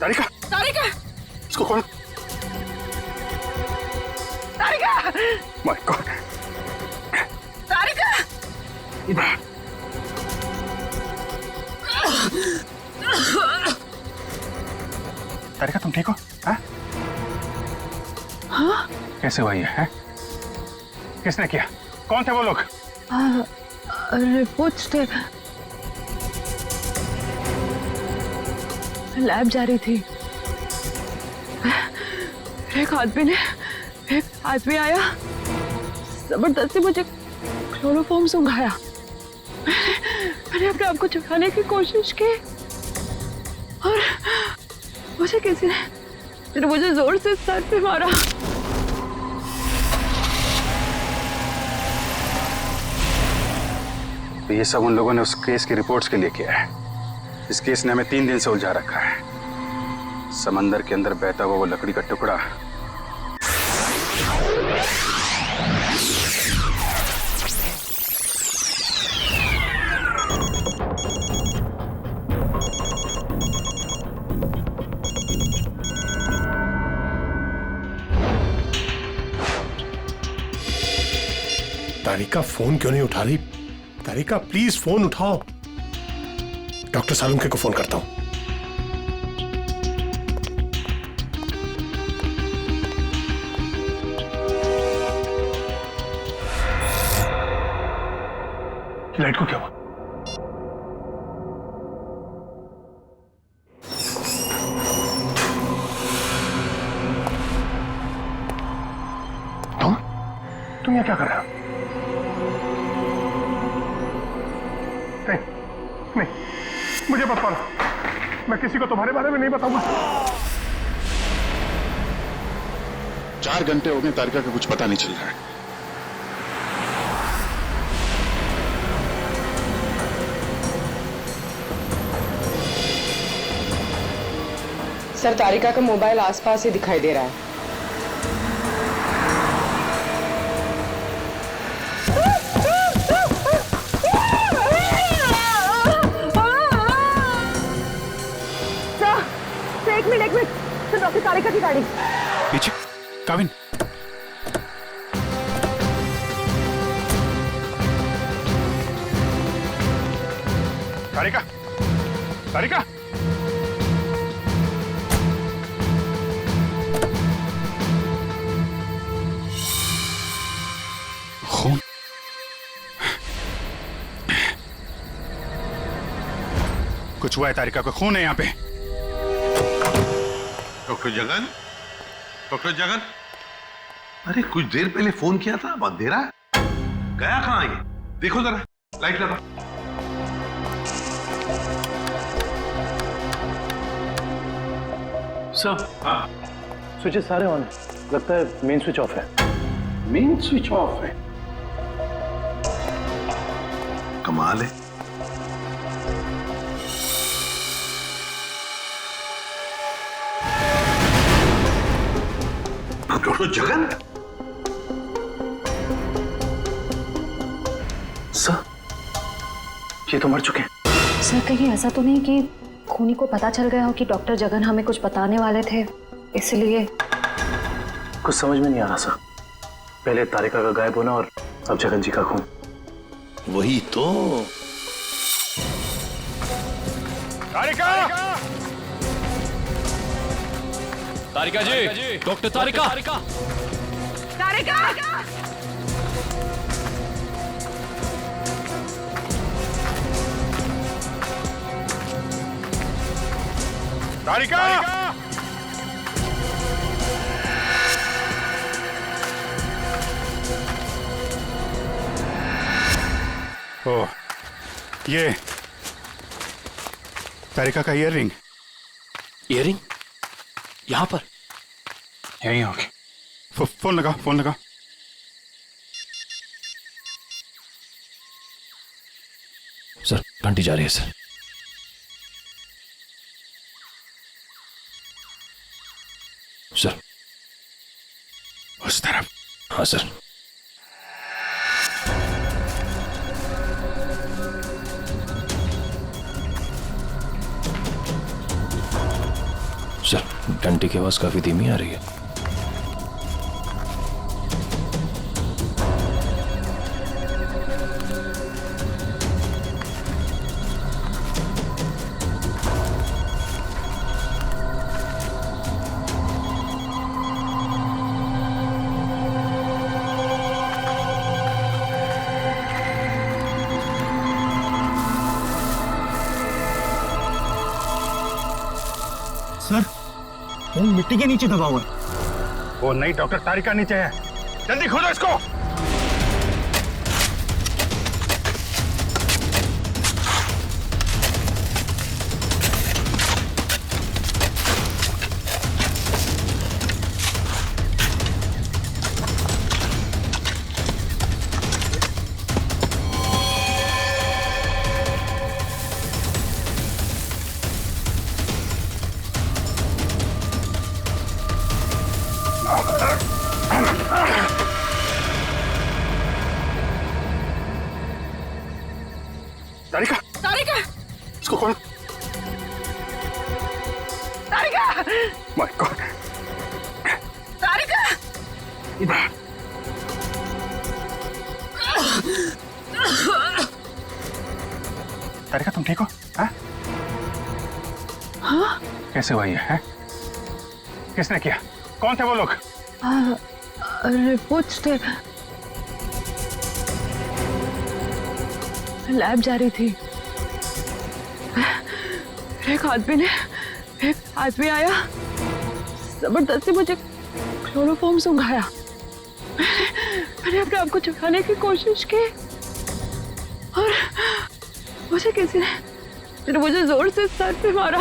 तारिका, तारिका, इसको कौन? तारिका, my God, तारिका, इधर। तारिका तुम ठीक हो? हाँ? हाँ? कैसे हुआ ये है? किसने किया? कौन थे वो लोग? रिपोर्ट्स थे, लैब जा रही थी। एक आदमी आया, जबरदस्ती मुझे क्लोरोफॉर्म सुंघाया। मैंने अपने आप को छुड़ाने की कोशिश की और मुझे किसी ने मुझे जोर से सर पे मारा। तो ये सब उन लोगों ने उस केस की रिपोर्ट्स के लिए किया है। इस केस ने हमें 3 दिन से उलझा रखा है। समंदर के अंदर बहता हुआ वो लकड़ी का टुकड़ा तारिका फोन क्यों नहीं उठा रही? तारिका प्लीज फोन उठाओ। डॉक्टर सालुंखे को फोन करता हूं। लाइट को क्या हुआ? तुम यहाँ क्या कर रहे हो? नहीं, मुझे मत मारो। मैं किसी को तुम्हारे बारे में नहीं बताऊंगा। 4 घंटे हो गए, तारिका का कुछ पता नहीं चल रहा है। सर, तारिका का मोबाइल आसपास ही दिखाई दे रहा है। एक मिनट, सर, डॉक्टर तारिका की गाड़ी पीछे। काविन, तारिका, तारिका, खून। कुछ हुआ है तारिका को? खून है यहाँ पे। डॉक्टर जगन, डॉक्टर जगन, अरे कुछ देर पहले फोन किया था, अब अंधेरा गया कहाँ ये? देखो जरा, लाइट लगा। सर, हाँ, स्विचेस सारे ऑन है। लगता है मेन स्विच ऑफ है। मेन स्विच ऑफ है? कमाल है। डॉक्टर जगन, सर, ये तो मर चुके हैं। सर, कहीं ऐसा तो नहीं कि खूनी को पता चल गया हो कि डॉक्टर जगन हमें कुछ बताने वाले थे, इसलिए? कुछ समझ में नहीं आ रहा सर। पहले तारिका का गायब होना और अब जगन जी का खून। वही तो। तारिका, तारिका जी, डॉक्टर तारिका, तारिका, तारिका, ओ, ये तारिका का ईयररिंग। ईयररिंग यहाँ पर? यही होगी। फोन लगा, फोन लगा। सर, घंटी जा रही है सर। सर, उस तरफ। हाँ सर। घंटी की आवाज काफी धीमी आ रही है। सर फोन मिट्टी के नीचे दबा हुआ है। वो नहीं डॉक्टर, तारिका नीचे है। जल्दी खोलो इसको। तारिका, तारिका, इसको खोलो। तारिका, माय गॉड। तारिका, तारिका तुम ठीक हो? हाँ? हाँ? कैसे हुआ ये है? किसने किया? कौन थे वो लोग? रिपोर्ट्स थे, लैब जा रही थी। एक आदमी आया, जबरदस्ती मुझे क्लोरोफॉर्म सुंघाया। मैंने अपने आप को छुड़ाने की कोशिश की और मुझे किसी ने मुझे जोर से सर पे मारा।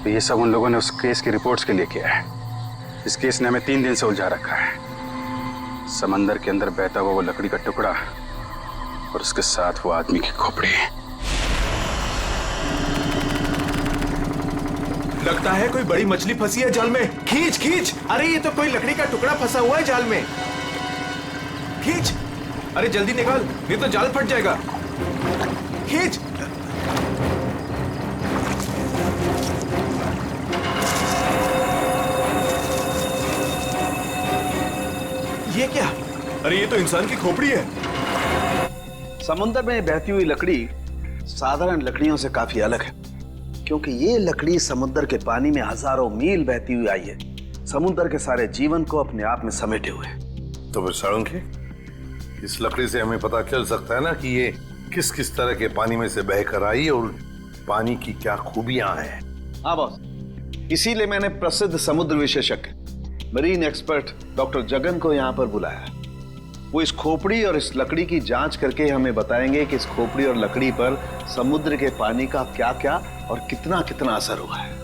तो ये सब उन लोगों ने उस केस की रिपोर्ट्स के लिए किया है। इस केस ने हमें 3 दिन से उलझा रखा है। समंदर के अंदर बहता हुआ वो लकड़ी का टुकड़ा और उसके साथ वो आदमी की खोपड़ी। लगता है कोई बड़ी मछली फंसी है जाल में। खींच खींच, अरे ये तो कोई लकड़ी का टुकड़ा फंसा हुआ है जाल में। खींच, अरे जल्दी निकाल, नहीं तो जाल फट जाएगा। खींच। ये क्या? अरे ये तो इंसान की खोपड़ी है। समुद्र में बहती हुई लकड़ी साधारण लकड़ियों से काफी अलग है, क्योंकि ये लकड़ी समुद्र के पानी में हजारों मील बहती हुई आई है, समुद्र के सारे जीवन को अपने आप में समेटे हुए। तो फिर साळुंखे, इस लकड़ी से हमें पता चल सकता है ना कि ये किस किस तरह के पानी में से बहकर आई और पानी की क्या खूबियां हैं। हाँ बॉस, इसीलिए मैंने प्रसिद्ध समुद्र विशेषज्ञ मरीन एक्सपर्ट डॉक्टर जगन को यहाँ पर बुलाया। वो इस खोपड़ी और इस लकड़ी की जांच करके हमें बताएंगे कि इस खोपड़ी और लकड़ी पर समुद्र के पानी का क्या क्या और कितना कितना असर हुआ है।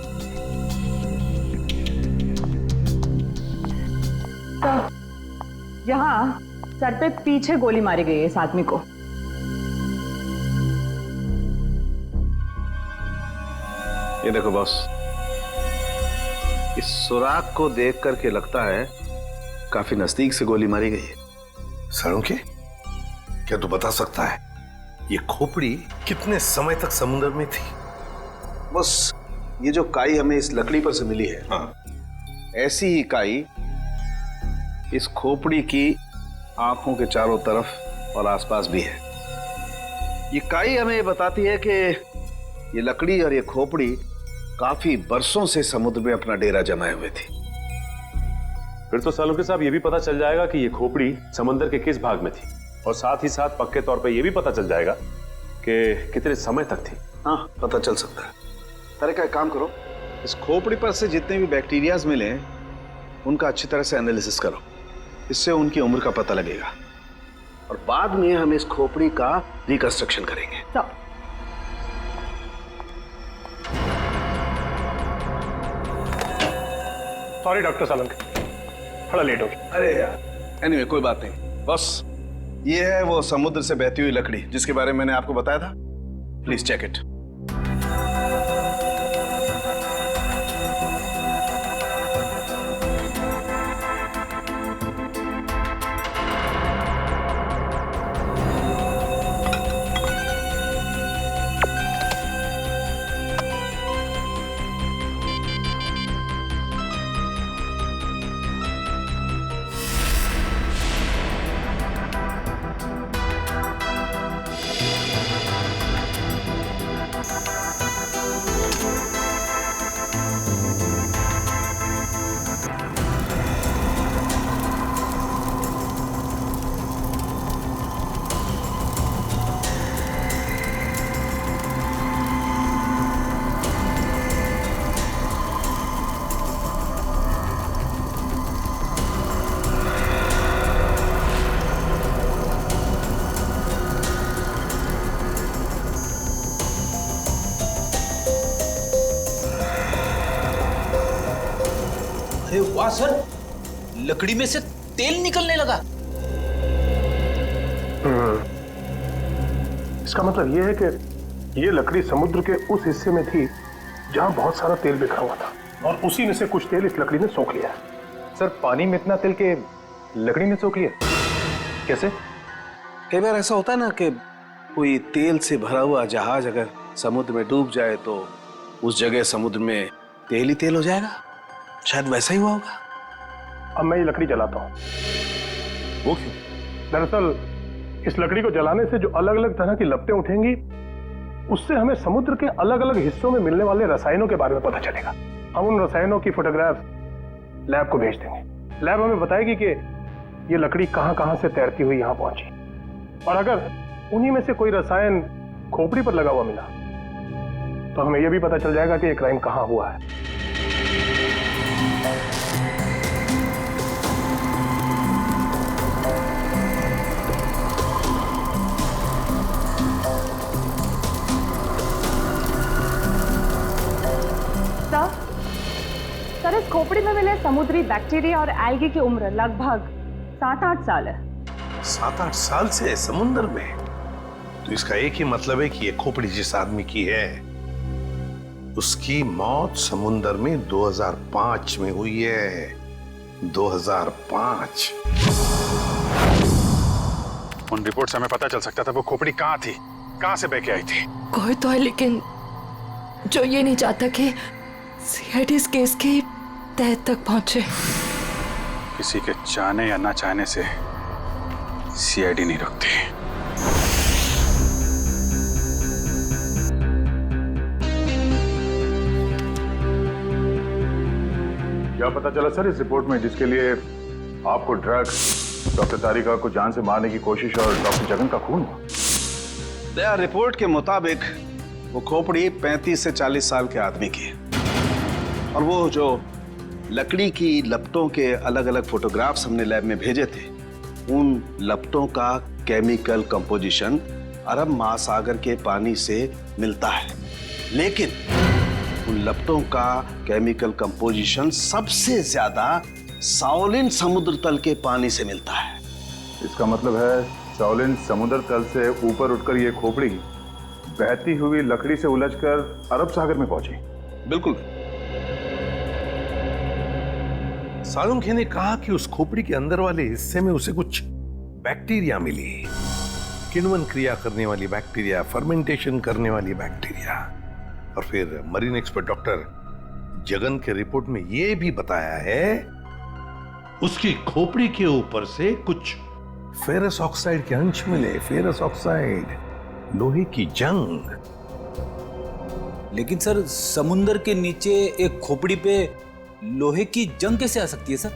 तो यहाँ सर पे पीछे गोली मारी गई है इस आदमी को। ये देखो बॉस, इस सुराग को देख करके लगता है काफी नजदीक से गोली मारी गई है। साळुंखे, क्या तू बता सकता है ये खोपड़ी कितने समय तक समुद्र में थी? बस ये जो काई हमें इस लकड़ी पर से मिली है, हाँ, ऐसी ही काई इस खोपड़ी की आंखों के चारों तरफ और आसपास भी है। ये काई हमें बताती है कि ये लकड़ी और ये खोपड़ी काफी बरसों से समुद्र में अपना डेरा जमाए हुए थी। फिर तो साळुंखे साहब ये भी पता चल जाएगा कि ये खोपड़ी समंदर के किस भाग में थी, और साथ ही साथ पक्के तौर पे ये भी पता चल जाएगा कि कितने समय तक थी। हाँ, पता चल सकता है। तारिका, एक काम करो, इस खोपड़ी पर से जितने भी बैक्टीरियाज मिले उनका अच्छी तरह से एनालिसिस करो, इससे उनकी उम्र का पता लगेगा और बाद में हम इस खोपड़ी का रिकंस्ट्रक्शन करेंगे। सॉरी डॉक्टर साळुंखे, थोड़ा लेट हो गया। अरे यार, एनीवे कोई बात नहीं। बस ये है वो समुद्र से बहती हुई लकड़ी जिसके बारे में मैंने आपको बताया था। Please check it. वाह सर, लकड़ी में से तेल निकलने लगा। इसका मतलब यह है कि ये लकड़ी समुद्र के उस हिस्से में थी जहां बहुत सारा तेल बिखरा हुआ था, और उसी में से कुछ तेल इस लकड़ी ने सोख लिया। सर पानी में इतना तेल के लकड़ी ने सोख लिया कैसे? कई बार ऐसा होता है ना कि कोई तेल से भरा हुआ जहाज अगर समुद्र में डूब जाए तो उस जगह समुद्र में तेल ही तेल हो जाएगा। शायद वैसा ही हुआ होगा। अब मैं ये लकड़ी जलाता हूँ। वो क्यों? दरअसल इस लकड़ी को जलाने से जो अलग अलग तरह की लपटें उठेंगी, उससे हमें समुद्र के अलग अलग हिस्सों में मिलने वाले रसायनों के बारे में पता चलेगा। हम उन रसायनों की फोटोग्राफ लैब को भेज देंगे। लैब हमें बताएगी कि ये लकड़ी कहां कहां से तैरती हुई यहां पहुंची, और अगर उन्हीं में से कोई रसायन खोपड़ी पर लगा हुआ मिला तो हमें यह भी पता चल जाएगा कि ये क्राइम कहां हुआ है। सर, इस खोपड़ी में मिले समुद्री बैक्टीरिया और एल्गी की उम्र लगभग 7-8 साल है। 7-8 साल से समुद्र में? तो इसका एक ही मतलब है कि ये खोपड़ी जिस आदमी की है उसकी मौत समुद्र में 2005 में हुई है। 2005। उन रिपोर्ट से हमें पता चल सकता था वो खोपड़ी कहाँ थी, कहाँ से बह के आई थी। कोई तो है लेकिन जो ये नहीं चाहता कि सीआईडी इस केस के तह तक पहुंचे। किसी के चाहने या ना चाहने से सीआईडी नहीं रुकती। क्या पता चला सर इस रिपोर्ट में, जिसके लिए आपको ड्रग, डॉक्टर तारिका को जान से मारने की कोशिश और डॉक्टर जगन का खून हुआ? रिपोर्ट के मुताबिक वो खोपड़ी 35 से 40 साल के आदमी की है, और वो जो लकड़ी की लपटों के अलग अलग फोटोग्राफ्स हमने लैब में भेजे थे, उन लपटों का केमिकल कंपोजिशन अरब महासागर के पानी से मिलता है, लेकिन उन लपटों का केमिकल कंपोजिशन सबसे ज्यादा साओलिन समुद्र तल के पानी से मिलता है। इसका मतलब है साओलिन समुद्र तल से ऊपर उठकर ये खोपड़ी बहती हुई लकड़ी से उलझकर अरब सागर में पहुंची। बिल्कुल। सालुंखे ने कहा कि उस खोपड़ी के अंदर वाले हिस्से में उसे कुछ बैक्टीरिया मिली, किण्वन क्रिया करने वाली बैक्टीरिया, फर्मेंटेशन करने वाली बैक्टीरिया। और फिर मरीन एक्सपर्ट डॉक्टर जगन के रिपोर्ट में यह भी बताया है उसकी खोपड़ी के ऊपर से कुछ फेरस ऑक्साइड के अंश मिले। फेरस ऑक्साइड, लोहे की जंग। लेकिन सर, समुद्र के नीचे एक खोपड़ी पे लोहे की जंग कैसे आ सकती है सर?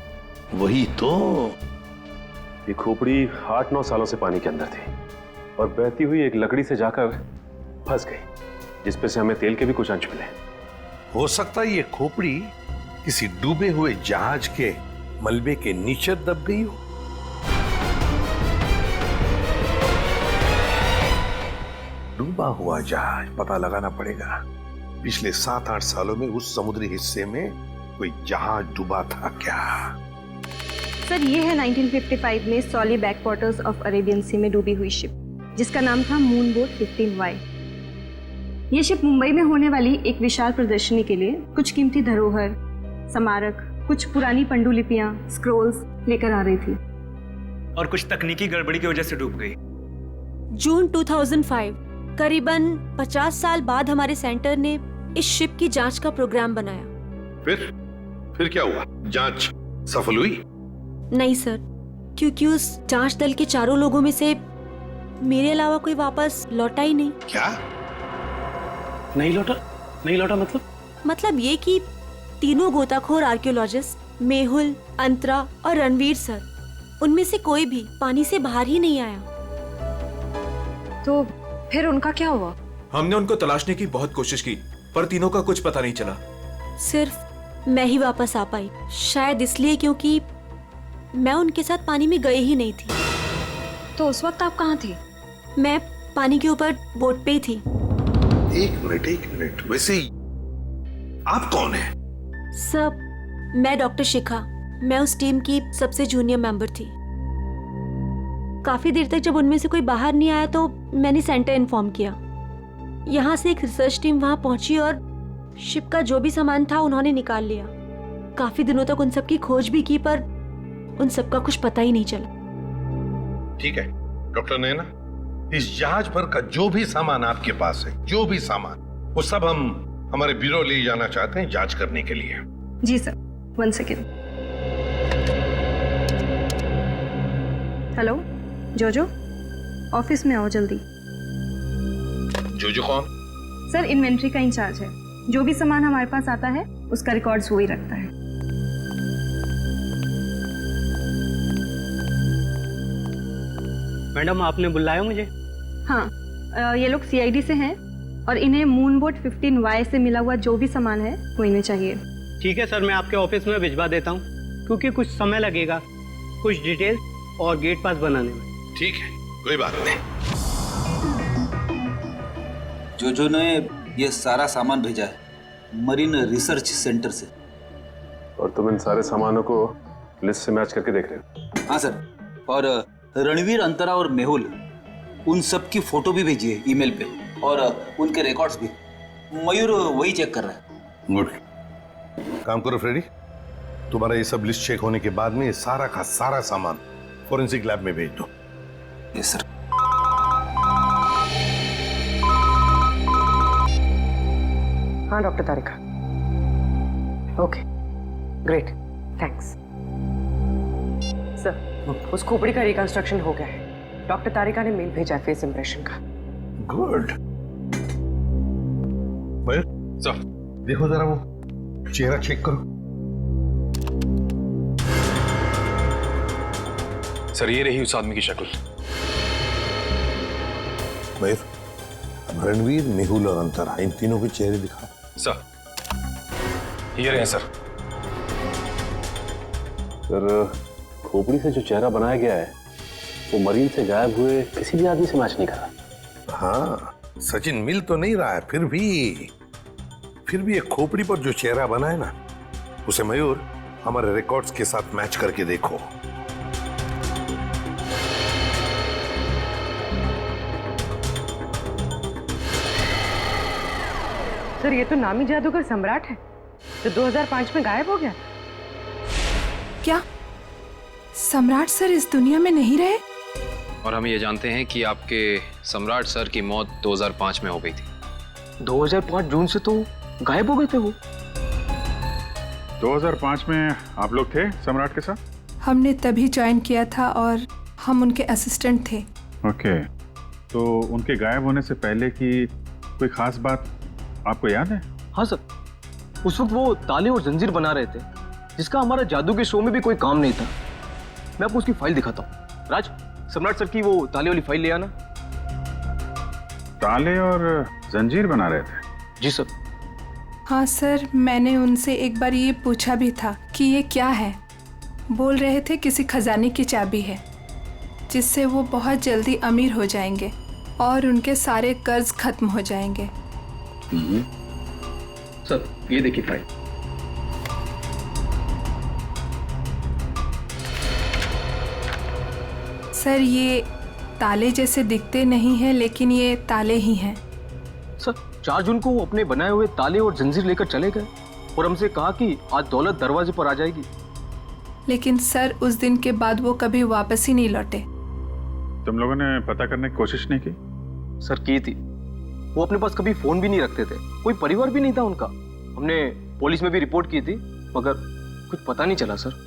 वही तो। ये खोपड़ी 8-9 सालों से पानी के अंदर थी और बहती हुई एक लकड़ी से जाकर फंस गई, जिसपे से हमें तेल के भी कुछ अंश मिले। हो सकता है ये खोपड़ी किसी डूबे हुए जहाज के मलबे के नीचे दब गई हो। डूबा हुआ जहाज, पता लगाना पड़ेगा पिछले 7-8 सालों में उस समुद्री हिस्से में कोई जहाज डूबा था क्या। सर, ये है 1955 में सॉली बैकवाटर्स ऑफ अरेबियन सी में डूबी हुई शिप, जिसका नाम था मून बोट 15Y। ये शिप मुंबई में होने वाली एक विशाल प्रदर्शनी के लिए कुछ कीमती धरोहर, स्मारक, कुछ पुरानी पंडुलिपियां, स्क्रोल्स लेकर आ रही थी, और कुछ तकनीकी गड़बड़ी की वजह से डूब गई। जून 2005, करीबन 50 साल बाद हमारे सेंटर ने इस शिप की जांच का प्रोग्राम बनाया। फिर क्या हुआ? जांच सफल हुई? नहीं सर, क्योंकि उस जांच दल के चारों लोगों में से मेरे अलावा कोई वापस लौटा ही नहीं। क्या? नहीं लौटा? नहीं लौटा मतलब ये कि तीनों गोताखोर आर्कियोलॉजिस्ट, मेहुल, अंतरा और रणवीर सर, उनमें से कोई भी पानी से बाहर ही नहीं आया। तो फिर उनका क्या हुआ? हमने उनको तलाशने की बहुत कोशिश की, पर तीनों का कुछ पता नहीं चला। सिर्फ मैं ही वापस आ पाई, शायद इसलिए क्योंकि मैं उनके साथ पानी में गई ही नहीं थी। तो उस वक्त आप कहाँ थे? मैं पानी के ऊपर बोट पे ही थी। एक मिनट, वैसे ही आप कौन है? सब मैं डॉक्टर शिखा, मैं उस टीम की सबसे जूनियर मेंबर थी। काफी देर तक जब उनमें से कोई बाहर नहीं आया तो मैंने सेंटर इन्फॉर्म किया। यहाँ से एक रिसर्च टीम वहां पहुंची और शिप का जो भी सामान था उन्होंने निकाल लिया। काफी दिनों तक उन सबकी खोज भी की पर उन सबका कुछ पता ही नहीं चला। ठीक है डॉक्टर नैना, इस जहाज पर का जो भी सामान आपके पास है, जो भी सामान, वो सब हम हमारे ब्यूरो ले जाना चाहते हैं जांच करने के लिए। जी सर, 1 सेकेंड। हेलो जोजो, ऑफिस में आओ जल्दी। जोजो कौन? सर इन्वेंट्री का इंचार्ज है। जो भी सामान हमारे पास आता है उसका रिकॉर्ड्स वो ही रखता है। मैडम आपने बुलाया मुझे? हाँ, ये लोग सीआईडी से हैं और इन्हें मून बोट 15Y से मिला हुआ जो भी सामान है वो इन्हें चाहिए। ठीक है सर, मैं आपके ऑफिस में भिजवा देता हूँ, क्योंकि कुछ समय लगेगा कुछ डिटेल और गेट पास बनाने में। ठीक है, कोई बात नहीं। जो ने ये सारा सामान भेजा है मरीन रिसर्च सेंटर से। और तुम इन सारे सामानों को लिस्ट से मैच करके देख रहे हो? हाँ सर, और रणवीर, अंतरा और मेहुल, उन सब की फोटो भी भेजी है ईमेल पे और उनके रिकॉर्ड्स भी। मयूर वही चेक कर रहा है। गुड, काम करो फ्रेडी, तुम्हारा ये सब लिस्ट चेक होने के बाद में ये सारा का सारा सामान फोरेंसिक लैब में भेज दो। Yes sir. हाँ डॉक्टर तारिका, ओके ग्रेट, थैंक्स। सर उस खोपड़ी का रिकंस्ट्रक्शन हो गया है। डॉक्टर तारिका ने मेल भेजा है फेस इंप्रेशन का। गुड। मयूर सर, देखो जरा वो चेहरा चेक करो। सर ये रही उस आदमी की शक्ल। मयूर, अब रणवीर, मेहुल और अंतरा, इन तीनों के चेहरे दिखाओ। सर ये रहे सर। सर खोपड़ी से जो चेहरा बनाया गया है वो मरीन से गायब हुए किसी भी आदमी से मैच नहीं करा। हाँ, सचिन मिल तो नहीं रहा है, फिर भी एक खोपड़ी पर जो चेहरा बना है ना, उसे मयूर हमारे रिकॉर्ड्स के साथ मैच करके देखो। सर ये तो नामी जादूगर सम्राट है जो 2005 में गायब हो गया। क्या सम्राट सर इस दुनिया में नहीं रहे? और हम ये जानते हैं कि आपके सम्राट सर की मौत 2005 में हो गई थी। 2005 जून से तो गायब हो गए थे वो। 2005 में आप लोग थे सम्राट के साथ? हमने तभी ज्वाइन किया था और हम उनके असिस्टेंट थे। ओके, तो उनके गायब होने से पहले की कोई खास बात आपको याद है? हाँ सर, उस वक्त वो ताले और जंजीर बना रहे थे, जिसका हमारा जादू के शो में भी कोई काम नहीं था। मैं आपको उसकी फाइल दिखाता हूँ। राज, सम्राट सर की वो ताले वाली फाइल ले आना। ताले और जंजीर बना रहे थे? जी सर। हाँ सर, मैंने उनसे एक बार ये पूछा भी था कि ये क्या है। बोल रहे थे किसी खजाने की चाबी है जिससे वो बहुत जल्दी अमीर हो जाएंगे और उनके सारे कर्ज खत्म हो जाएंगे। सर ये देखिए फाइल। सर ये ताले जैसे दिखते नहीं हैं, लेकिन ये ताले ही हैं। सर 4 जून को वो अपने बनाए हुए ताले और जंजीर लेकर चले गए और हमसे कहा कि आज दौलत दरवाजे पर आ जाएगी। लेकिन सर उस दिन के बाद वो कभी वापस ही नहीं लौटे। तुम लोगों ने पता करने की कोशिश नहीं की? सर की थी। वो अपने पास कभी फोन भी नहीं रखते थे, कोई परिवार भी नहीं था उनका। हमने पुलिस में भी रिपोर्ट की थी मगर कुछ पता नहीं चला सर।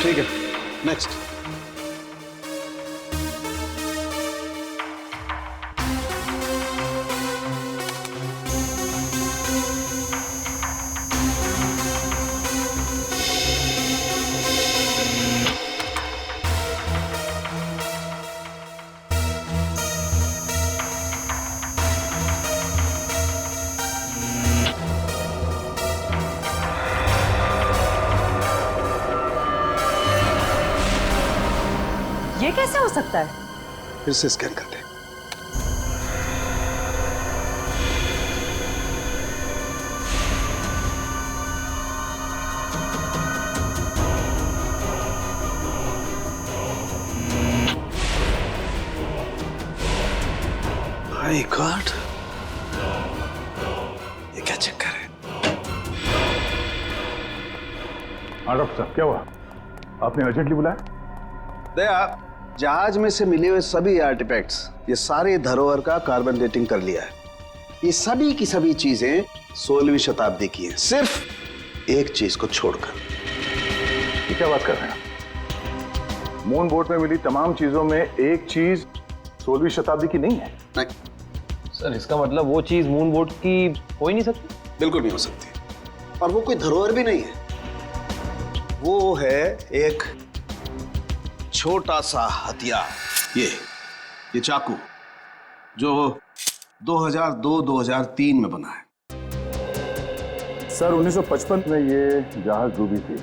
ठीक है, नेक्स्ट। ये कैसे हो सकता है? फिर से स्कैन करते हैं। माय गॉड, ये क्या चक्कर है? हाँ डॉक्टर साहब, क्या हुआ? आपने अर्जेंटली बुलाया? दया, जहाज में से मिले हुए सभी आर्टिफैक्ट्स, ये सारे धरोहर का कार्बन डेटिंग कर लिया है। ये सभी की सभी चीजें 16वीं शताब्दी की हैं, सिर्फ एक चीज को छोड़कर। ये क्या बात कर रहे हैं? मून बोट में मिली तमाम चीजों में एक चीज 16वीं शताब्दी की नहीं है? नहीं सर, इसका मतलब वो चीज मून बोट की हो ही नहीं सकती? बिल्कुल नहीं हो सकती, और वो कोई धरोहर भी नहीं है। वो है एक छोटा सा हथियार, ये चाकू, जो 2002-2003 में बना है। सर 1955 में ये जहाज डूबी थी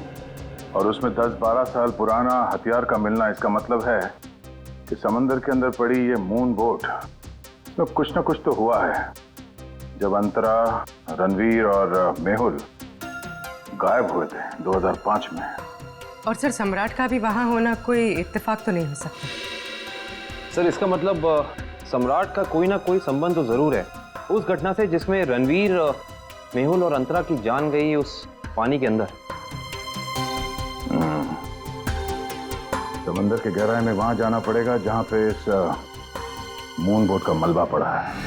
और उसमें 10-12 साल पुराना हथियार का मिलना, इसका मतलब है कि समंदर के अंदर पड़ी ये मून बोट, इसमें कुछ ना कुछ तो हुआ है। जब अंतरा, रणवीर और मेहुल गायब हुए थे 2005 में। और सर सम्राट का भी वहां होना कोई इत्तेफाक तो नहीं हो सकता। सर, इसका मतलब सम्राट का कोई ना कोई संबंध तो जरूर है उस घटना से जिसमें रणवीर, मेहुल और अंतरा की जान गई उस पानी के अंदर। समंदर के गहराई में वहां जाना पड़ेगा जहां पे इस मून बोट का मलबा पड़ा है।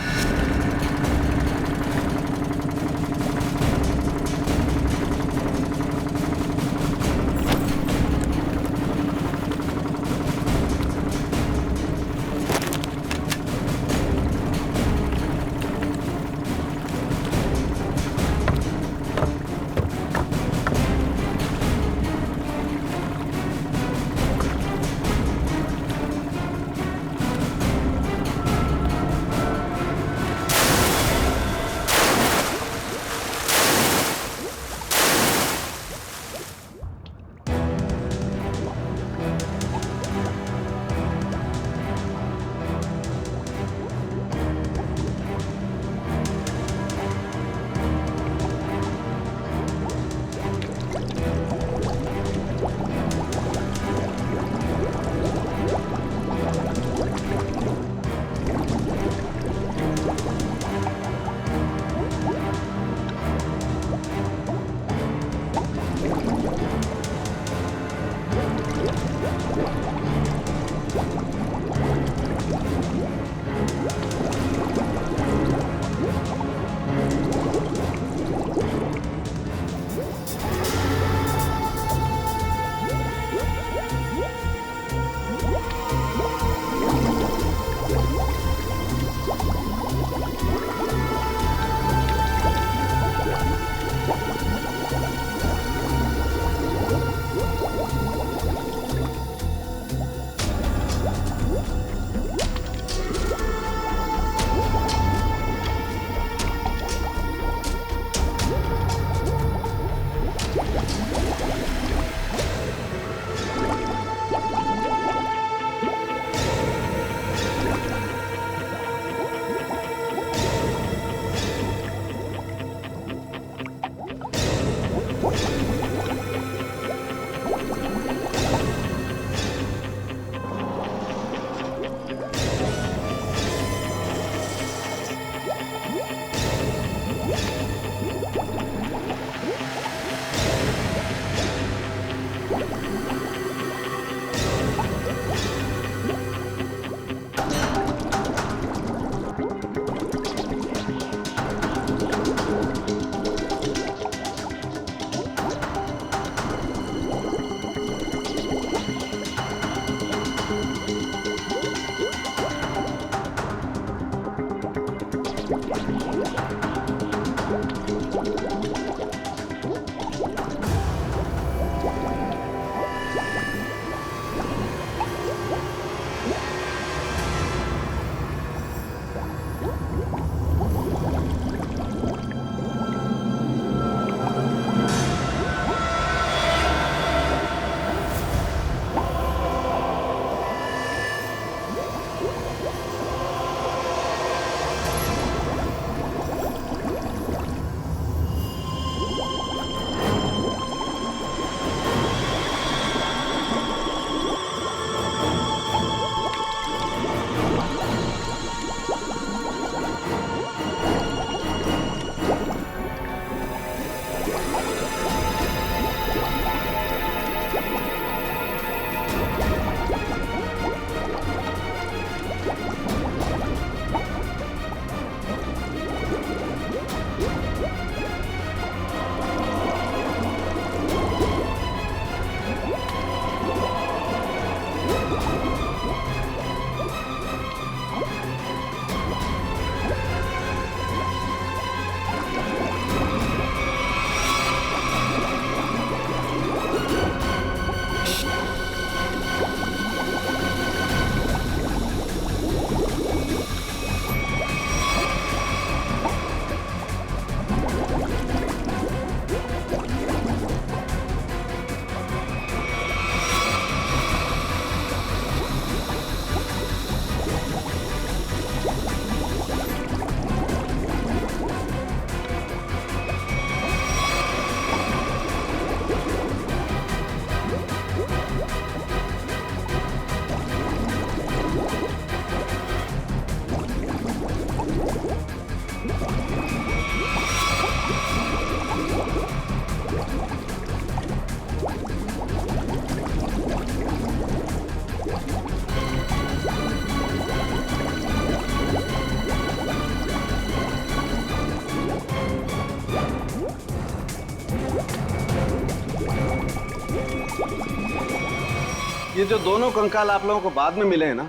ये जो दोनों कंकाल आप लोगों को बाद में मिले हैं ना,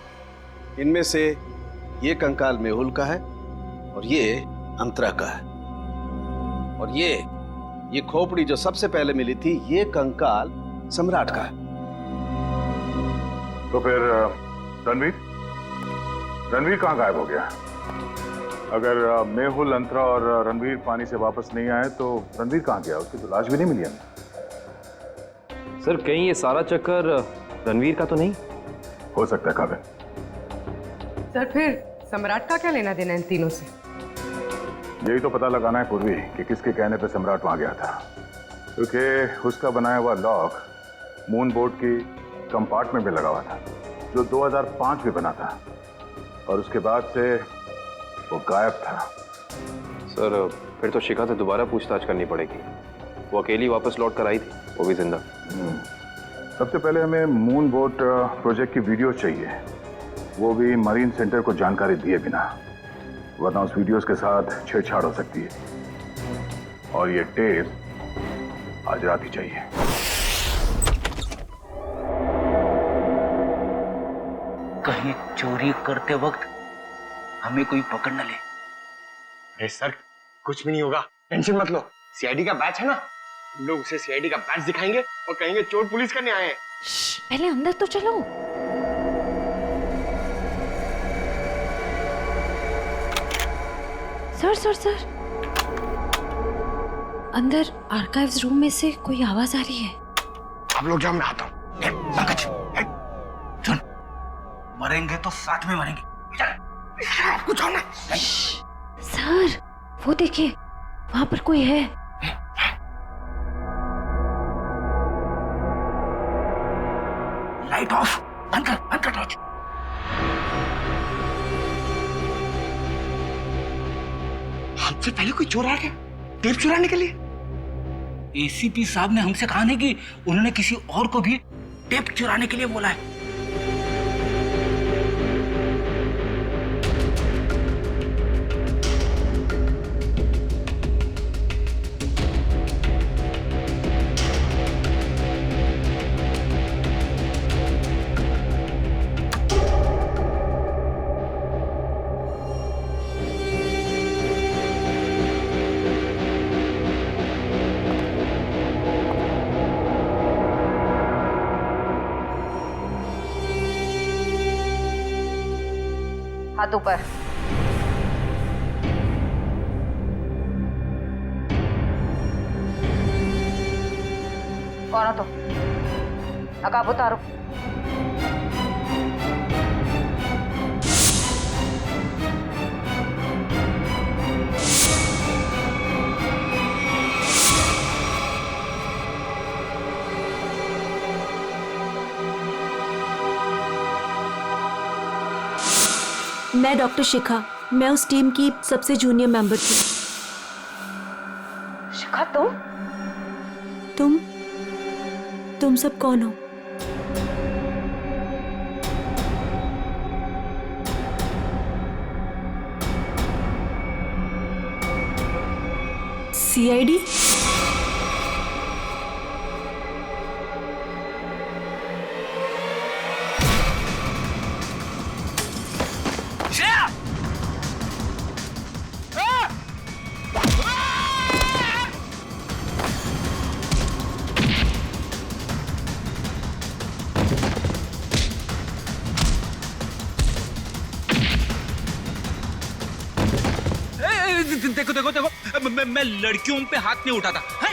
इनमें से ये कंकाल मेहुल का है और ये अंतरा का है। और ये खोपड़ी जो सबसे पहले मिली थी, ये कंकाल सम्राट का है। तो फिर रणवीर कहाँ गायब हो गया? अगर मेहुल, अंतरा और रणवीर पानी से वापस नहीं आए तो रणवीर कहाँ गया? उसकी तो लाश भी नहीं मिली हमें। सर कहीं ये सारा चक्कर रणवीर का तो नहीं? हो सकता है काबिल। सर फिर सम्राट का क्या लेना देना इन तीनों से? यही तो पता लगाना है पूर्वी कि किसके कहने पे सम्राट वहां गया था, क्योंकि उसका बनाया हुआ लॉक मून बोर्ड की कंपार्टमेंट में लगा हुआ था, जो 2005 में बना था, और उसके बाद से वो गायब था। सर फिर तो शिखा से दोबारा पूछताछ करनी पड़ेगी। वो अकेली वापस लौट कर आई थी, वो भी जिंदा। सबसे पहले हमें मून बोट प्रोजेक्ट की वीडियो चाहिए, वो भी मरीन सेंटर को जानकारी दिए बिना, वरना उस वीडियोस के साथ छेड़छाड़ हो सकती है। और ये टेप आज रात ही चाहिए। कहीं चोरी करते वक्त हमें कोई पकड़ न ले। अरे सर कुछ भी नहीं होगा, टेंशन मत लो। सीआईडी का बैच है ना, हम लोग उसे सीआईडी का बैच दिखाएंगे और कहेंगे चोर पुलिस करने आए हैं। पहले अंदर तो चलो। सर अंदर आर्काइव्स रूम में से कोई आवाज आ रही है। अब लोग जाओ, मैं आता हूँ। सुन, मरेंगे तो साथ में मरेंगे। कुछ होना। सर वो देखिए, वहां पर कोई है। लाइट ऑफ, बंद कर टॉर्च। हमसे पहले कोई चोर आ गया टेप चुराने के लिए। एसीपी साहब ने हमसे कहा नहीं कि उन्होंने किसी और को भी टेप चुराने के लिए बोला है। हाथ ऊपर। कौन हो तुम? नकाब उतारो। मैं डॉक्टर शिखा, मैं उस टीम की सबसे जूनियर मेंबर थी। शिखा तुम सब कौन हो? सीआईडी? देखो मैं लड़कियों पे हाथ नहीं उठाता है?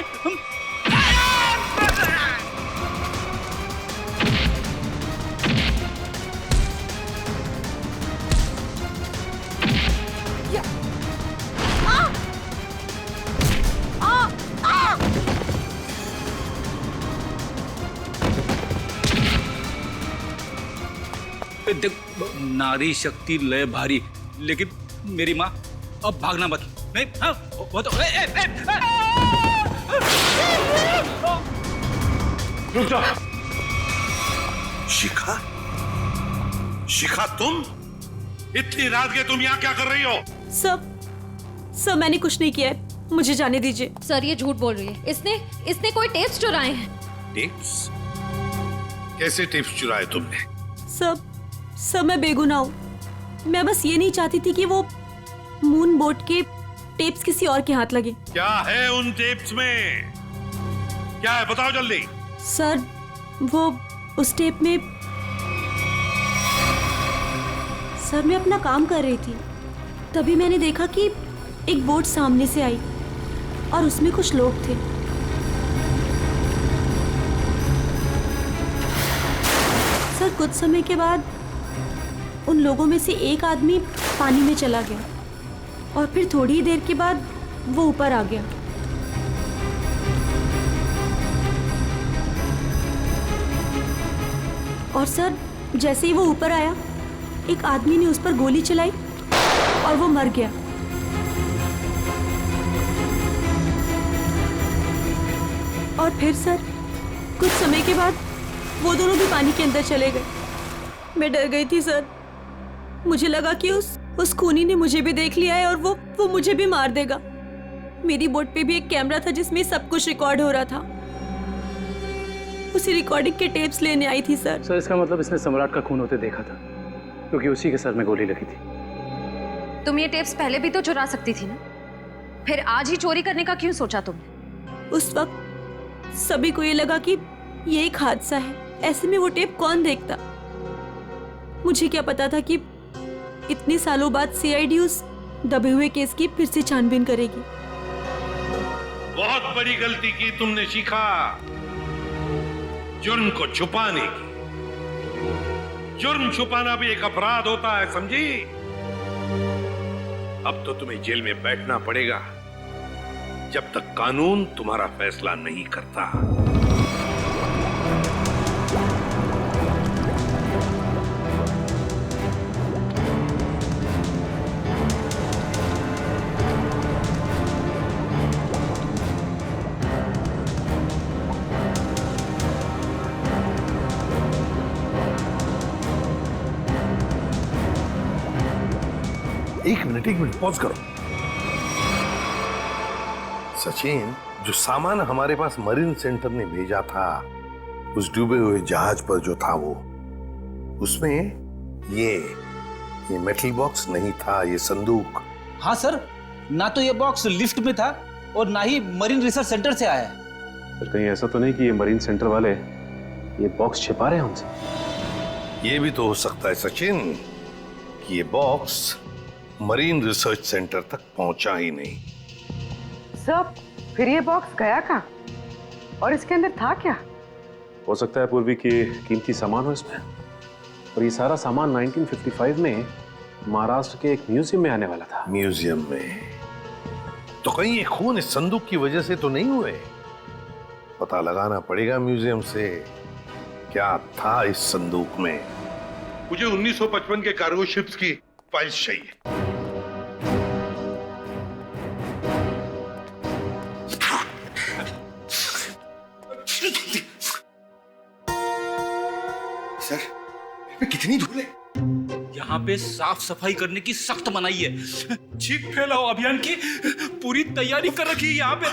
नारी शक्ति लय भारी, लेकिन मेरी माँ अब भागना मत। नहीं, हाँ, वो तो रुक जा। शिखा तुम इतनी रात के तुम यहाँ क्या कर रही हो? सब मैंने कुछ नहीं किया है, मुझे जाने दीजिए। सर ये झूठ बोल रही है, इसने कोई टेप्स चुराए हैं। टेप्स? कैसे टिप्स चुराए तुमने? सब मैं बेगुनाह हूँ। मैं बस ये नहीं चाहती थी कि वो मून बोट के टेप्स किसी और के हाथ लगे। क्या है उन टेप्स में? क्या है बताओ जल्दी। सर वो उस टेप में, सर मैं अपना काम कर रही थी, तभी मैंने देखा कि एक बोट सामने से आई और उसमें कुछ लोग थे। सर कुछ समय के बाद उन लोगों में से एक आदमी पानी में चला गया और फिर थोड़ी ही देर के बाद वो ऊपर आ गया। और सर जैसे ही वो ऊपर आया, एक आदमी ने उस पर गोली चलाई और वो मर गया। और फिर सर कुछ समय के बाद वो दोनों भी पानी के अंदर चले गए। मैं डर गई थी सर, मुझे लगा कि उस खूनी ने मुझे भी देख लिया है और वो मुझे भी मार देगा। मेरी बोट पे भी एक कैमरा था जिसमें सब कुछ रिकॉर्ड हो रहा था। उसी रिकॉर्डिंग के टेप्स लेने आई थी सर। सर इसका मतलब इसने सम्राट का खून होते देखा था, क्योंकि उसी के सर में गोली लगी थी। तुम ये टेप्स पहले भी तो चुरा सकती थी ना, फिर आज ही चोरी करने का क्यों सोचा तुमने? उस वक्त सभी को ये लगा कि ये एक हादसा है, ऐसे में वो टेप कौन देखता। मुझे क्या पता था कि इतने सालों बाद सीआईडी उस दबे हुए केस की फिर से छानबीन करेगी। बहुत बड़ी गलती की तुमने शिखा, जुर्म को छुपाने की। जुर्म छुपाना भी एक अपराध होता है, समझी? अब तो तुम्हें जेल में बैठना पड़ेगा जब तक कानून तुम्हारा फैसला नहीं करता। एक मिनट पॉज करो। सचिन, जो सामान हमारे पास मरीन सेंटर ने भेजा था उस डूबे हुए जहाज पर जो था वो, उसमें ये मेटल बॉक्स नहीं था, ये संदूक। हाँ सर, ना तो ये बॉक्स लिफ्ट में था और ना ही मरीन रिसर्च सेंटर से आया है। सर कहीं ऐसा तो नहीं कि ये मरीन सेंटर वाले ये बॉक्स छिपा रहे हैं हमसे? ये भी तो हो सकता है सचिन कि ये बॉक्स मरीन रिसर्च सेंटर तक पहुंचा ही नहीं। सब फिर ये बॉक्स गया कहाँ और इसके अंदर था क्या? हो सकता है पूर्वी कि कीमती सामान हो इसमें, और ये सारा सामान 1955 में महाराष्ट्र के एक म्यूजियम में आने वाला था। म्यूजियम में? तो कहीं ये खून इस संदूक की वजह से तो नहीं हुए? पता लगाना पड़ेगा म्यूजियम से क्या था इस संदूक में। मुझे 1955 के कार्गो शिप्स की फाइल्स चाहिए। सर, कितनी धूल है? यहाँ पे साफ सफाई करने की सख्त मनाही है। चीख फैलाओ अभियान की पूरी तैयारी कर रखी है यहाँ पे।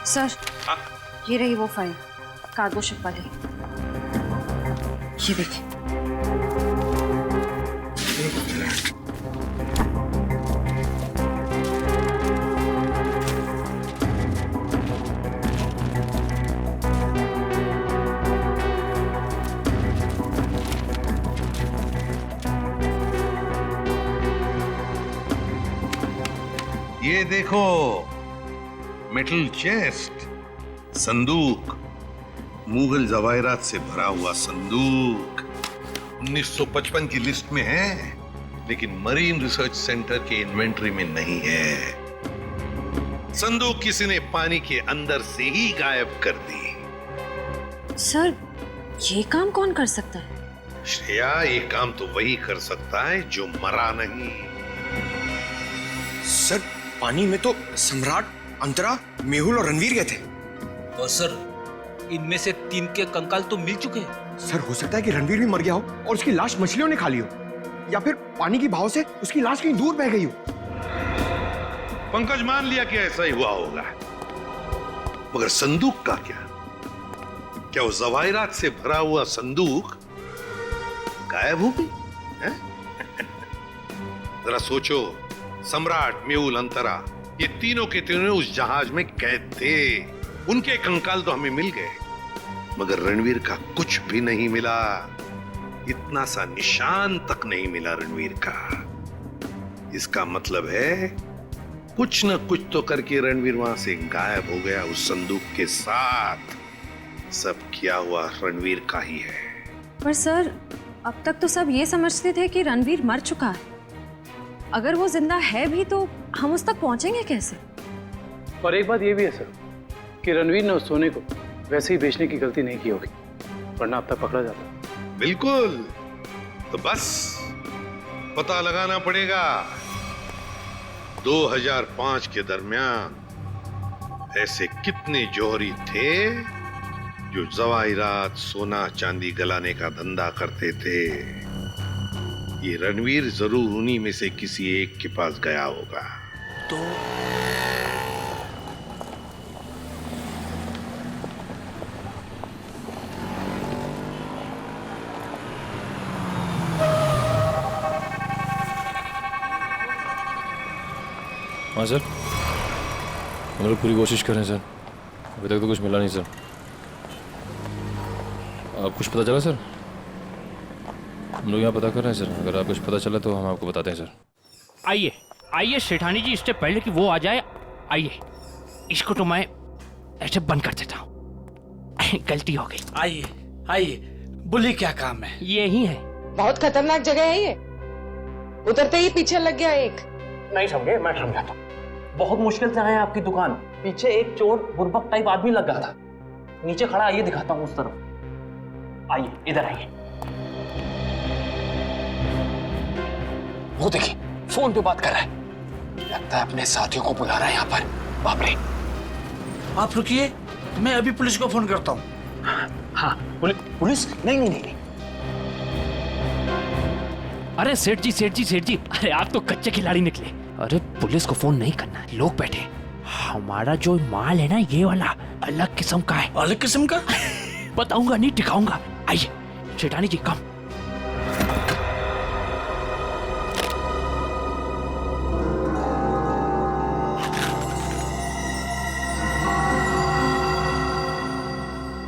सर, ये रही वो फाइल कार्गो शिप वाली। ये देखिए। ये देखो, मेटल चेस्ट, संदूक, मुगल जवाहरात से भरा हुआ संदूक 1955 की लिस्ट में है, लेकिन मरीन रिसर्च सेंटर के इन्वेंटरी में नहीं है। संदूक किसी ने पानी के अंदर से ही गायब कर दी। सर, ये काम कौन कर सकता है? श्रेया, ये काम तो वही कर सकता है जो मरा नहीं। सर, पानी में तो सम्राट, अंतरा, मेहुल और रणवीर गए थे। और सर, इनमें से 3 के कंकाल तो मिल चुके हैं। सर, हो सकता है कि रणवीर भी मर गया हो और उसकी लाश मछलियों ने खा ली हो, या फिर पानी की बहाव से उसकी लाश कहीं दूर बह गई हो। पंकज मान लिया कि ऐसा ही हुआ होगा, मगर संदूक का क्या? क्या वो जवाहिरात से भरा हुआ संदूक गायब हो गई? जरा सोचो, सम्राट, मेहुल, अंतरा, ये तीनों के तीनों उस जहाज में कैद थे। उनके कंकाल तो हमें मिल गए, मगर रणवीर का कुछ भी नहीं मिला। इतना सा निशान तक नहीं मिला रणवीर का। इसका मतलब है कुछ न कुछ तो करके रणवीर वहां से गायब हो गया उस संदूक के साथ। सब किया हुआ रणवीर का ही है। पर सर, अब तक तो सब ये समझते थे कि रणवीर मर चुका है। अगर वो जिंदा है भी तो हम उस तक पहुंचेंगे कैसे? और एक बात ये भी है सर कि रणवीर ने उस सोने को वैसे ही बेचने की गलती नहीं की होगी, वरना अब तक पकड़ा जाता। बिल्कुल, तो बस पता लगाना पड़ेगा। 2005 के दरमियान ऐसे कितने जौहरी थे जो जवाहिरात, सोना चांदी गलाने का धंधा करते थे। ये रणवीर जरूर उन्हीं में से किसी एक के पास गया होगा। तो हाँ सर, हम लोग पूरी कोशिश कर रहे हैं सर, अभी तक तो कुछ मिला नहीं सर। आप कुछ पता चला सर? हम लोग यहाँ पता कर रहे हैं सर, अगर आप कुछ पता चला तो हम आपको बताते हैं सर। आइए आइए सेठानी जी, इससे पहले कि वो आ जाए, आइए इसको तो मैं ऐसे बंद कर देता हूँ। गलती हो गई। आइए आइए, बोलिए क्या काम है? यही है। बहुत खतरनाक जगह है ये, उतरते ही पीछे लग गया एक। नहीं समझे, मैं समझाता हूँ। बहुत मुश्किल से आए आपकी दुकान, पीछे एक चोर बुर्बक टाइप आदमी लग गया था, नीचे खड़ा। आइए दिखाता हूँ उस तरफ, आइए इधर आइए। वो देखिए फोन पे बात कर रहा है, लगता है अपने साथियों को बुला रहा है यहाँ पर। बाप रे। आप रुकिए, मैं अभी पुलिस को फोन करता हूँ। हाँ पुलिस? नहीं। अरे सेठ जी, अरे आप तो कच्चे खिलाड़ी निकले। अरे पुलिस को फोन नहीं करना, लोग बैठे। हमारा जो माल है ना, ये वाला अलग किस्म का है। अलग किस्म का? बताऊंगा नहीं, दिखाऊंगा। आइए सेठानी जी, कम।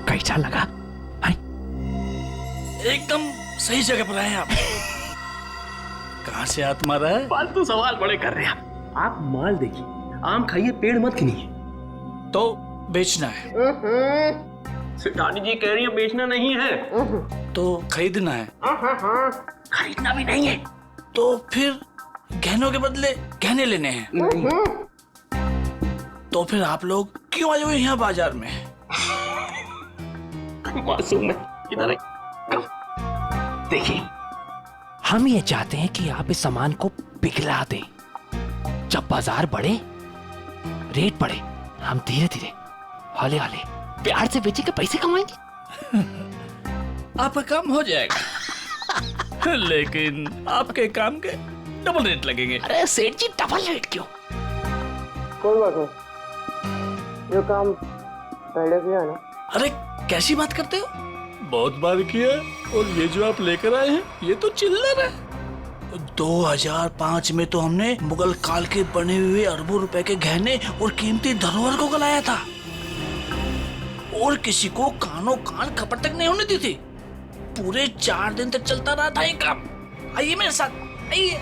कैसा लगा? एकदम सही जगह पर आए आप। कहाँ से हाथ मारा है? फालतू सवाल बड़े कर रहे हैं आप। माल देखिए, आम खाइए, पेड़ मत गिनिए। तो बेचना है? सेठानी जी कह रही है बेचना नहीं है, तो खरीदना है? खरीदना भी नहीं है। तो फिर गहनों के बदले गहने लेने हैं? तो फिर आप लोग क्यों आए हुए यहाँ बाजार में? मासूम है, इधर देखिए, हम ये चाहते हैं कि आप इस सामान को पिघला दें। जब बाजार बढ़े, रेट बढ़े, हम धीरे धीरे, हौले हौले, प्यार से बेचे के पैसे कमाएंगे। आपका काम हो जाएगा। लेकिन आपके काम के डबल रेट लगेंगे। अरे सेठ जी, डबल रेट क्यों? कोई बात नहीं, जो काम पहले किया ना। अरे कैसी बात करते हो? बहुत बार किया, और ये जो आप लेकर आए हैं ये तो चिल्लर है। 2005 में तो हमने मुगल काल के बने हुए अरबों रुपए के गहने और कीमती धरोहर को गलाया था, और किसी को कानों कान खपट तक नहीं होने दी थी। पूरे 4 दिन तक चलता रहा था ये काम। आइए मेरे साथ, आइए।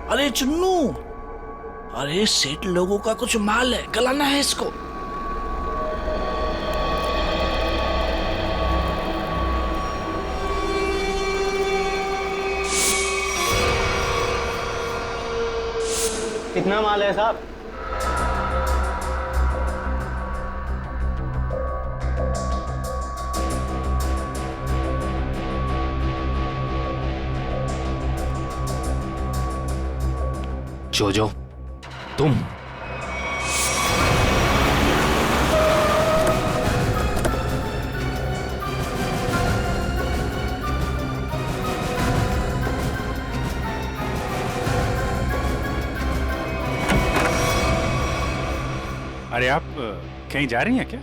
अरे चुन्नू, अरे सेठ लोगों का कुछ माल है, गलाना है इसको। कितना माल है साहब? जोजो, तुम अरे आप कहीं जा रही हैं क्या?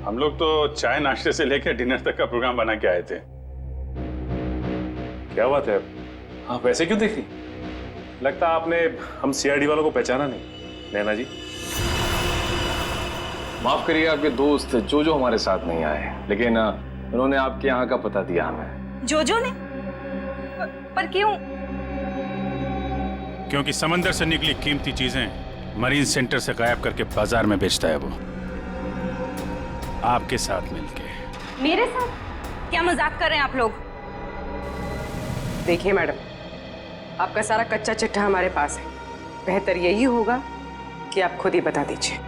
हम लोग तो चाय नाश्ते से लेकर डिनर तक का प्रोग्राम बना के आए थे। क्या बात है, आप वैसे क्यों देख रही? लगता आपने हम सीआईडी वालों को पहचाना नहीं। नैना जी, माफ करिए, आपके दोस्त जो हमारे साथ नहीं आए, लेकिन उन्होंने आपके यहाँ का पता दिया हमें। जोजो ने? पर क्यों? क्योंकि समंदर से निकली कीमती चीजें मरीन सेंटर से गायब करके बाजार में बेचता है वो, आपके साथ मिलके। मेरे साथ? क्या मजाक कर रहे हैं आप लोग? देखिए मैडम, आपका सारा कच्चा चिट्ठा हमारे पास है। बेहतर यही होगा कि आप खुद ही बता दीजिए।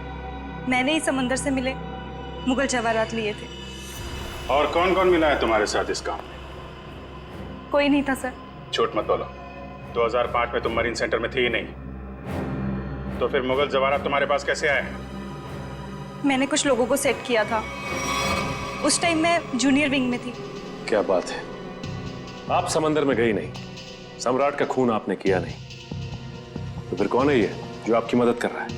मैंने ही समंदर से मिले मुगल जवाहरात लिए थे। और कौन कौन मिला है तुम्हारे साथ इस काम में? कोई नहीं था सर। झूठ मत बोलो। 2005 में तुम मरीन सेंटर में थी ही नहीं, तो फिर मुगल जवाहरात तुम्हारे पास कैसे आए? मैंने कुछ लोगों को सेट किया था। उस टाइम मैं जूनियर विंग में थी। क्या बात है, आप समंदर में गई नहीं, सम्राट का खून आपने किया नहीं, तो फिर कौन है ये जो आपकी मदद कर रहा है?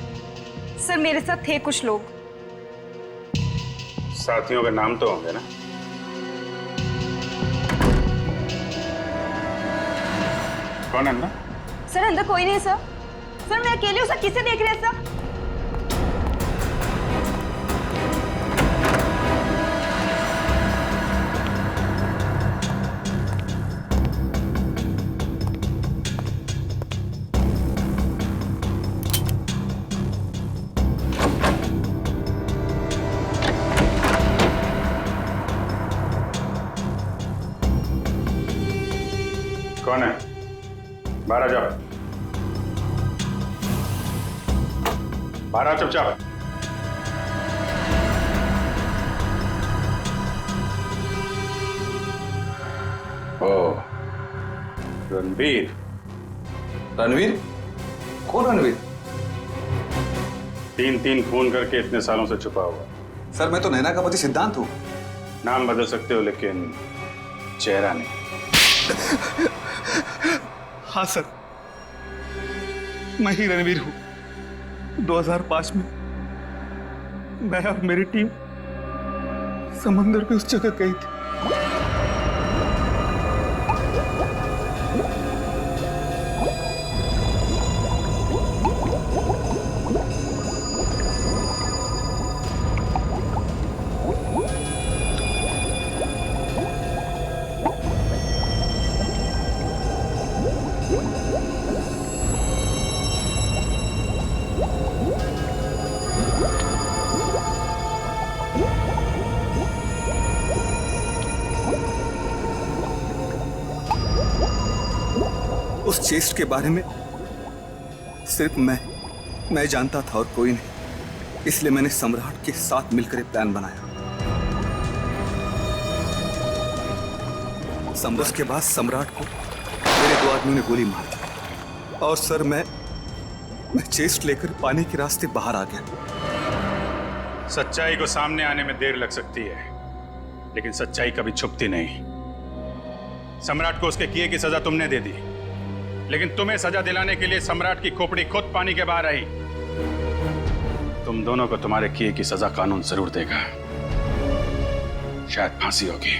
सर मेरे साथ थे कुछ लोग। साथियों के नाम तो होंगे ना? कौन है अंदर? सर अंदर कोई नहीं सर। सर मैं अकेले हूँ सर, किसे देख रहे हैं सर? कौन है? बाहर आ जाओ। बाहर आओ चुपचाप। ओ, रणवीर। रणवीर? कौन रणवीर? 3 खून करके इतने सालों से छुपा हुआ। सर मैं तो नैना का पति सिद्धांत हूँ। नाम बदल सकते हो लेकिन चेहरा नहीं। हाँ सर, मैं ही रणवीर हूँ। 2005 में मैं और मेरी टीम समंदर पे उस जगह गई थी। उस चेस्ट के बारे में सिर्फ मैं जानता था और कोई नहीं, इसलिए मैंने सम्राट के साथ मिलकर एक प्लान बनाया। उसके बाद सम्राट को मेरे 2 आदमियों ने गोली मार दी और सर मैं चेस्ट लेकर पानी के रास्ते बाहर आ गया। सच्चाई को सामने आने में देर लग सकती है, लेकिन सच्चाई कभी छुपती नहीं। सम्राट को उसके किए की सजा तुमने दे दी, लेकिन तुम्हें सजा दिलाने के लिए सम्राट की खोपड़ी खुद पानी के बाहर आई। तुम दोनों को तुम्हारे किए की सजा कानून जरूर देगा, शायद फांसी होगी।